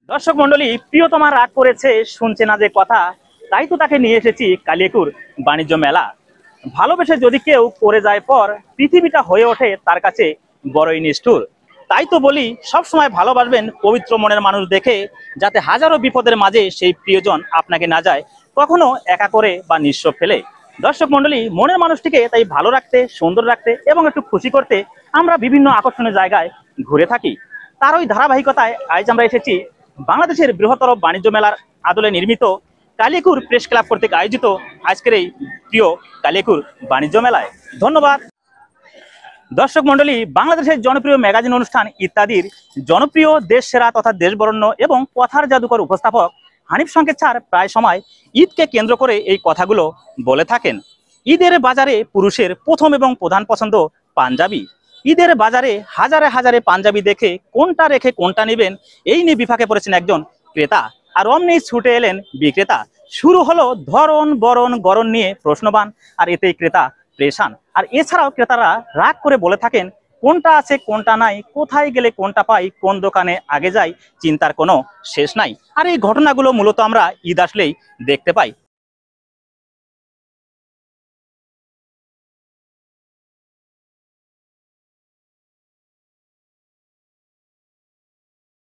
দর্শক মন্ডলী, প্রিয়তমা রাগ করেছে, শুনছে না যে কথা, তাই তো তাকে নিয়ে এসেছি কালিয়াকুর বাণিজ্য মেলা। ভালোবেসে যদি কেউ করে যায় পর, পৃথিবীটা হয়ে ওঠে তার কাছে বড়ই নিষ্ঠুর। তাই তো বলি, সব সময় ভালোবাসবেন পবিত্র মনের মানুষ দেখে, যাতে হাজারো বিপদের মাঝে সেই প্রিয়জন আপনাকে না যায় কখনো একা করে বা নিঃস্ব ফেলে। দর্শক মন্ডলী, মনের মানুষটিকে তাই ভালো রাখতে, সুন্দর রাখতে এবং একটু খুশি করতে আমরা বিভিন্ন আকর্ষণীয় জায়গায় ঘুরে থাকি। তার ওই ধারাবাহিকতায় আজ আমরা এসেছি বাংলাদেশের বৃহত্তর বাণিজ্য মেলার আদলে নির্মিত কালিয়াকুর প্রেস ক্লাব কর্তৃক আয়োজিত আজকের এই প্রিয় কালিয়াকুর বাণিজ্য মেলায়। ধন্যবাদ। দর্শক মন্ডলী, বাংলাদেশের জনপ্রিয় ম্যাগাজিন অনুষ্ঠান ইত্যাদির জনপ্রিয় দেশ সেরা তথা দেশ বরণ্য এবং কথার জাদুকর উপস্থাপক হানিফ সংকেত স্যার প্রায় সময় ঈদকে কেন্দ্র করে এই কথাগুলো বলে থাকেন। ঈদের বাজারে পুরুষের প্রথম এবং প্রধান পছন্দ পাঞ্জাবি। ঈদের বাজারে হাজারে হাজারে পাঞ্জাবি দেখে কোনটা রেখে কোনটা নেবেন, এই নিয়ে বিপাকে পড়েছেন একজন ক্রেতা। আর অমনি ছুটে এলেন বিক্রেতা। শুরু হলো ধরন বরণ গরণ নিয়ে প্রশ্নবান, আর এতেই ক্রেতা প্রেশান। আর এছাড়াও ক্রেতারা রাগ করে বলে থাকেন, কোনটা আছে কোনটা নাই, কোথায় গেলে কোনটা পাই, কোন দোকানে আগে যাই, চিন্তার কোনো শেষ নাই। আর এই ঘটনাগুলো মূলত আমরা ঈদ আসলেই দেখতে পাই।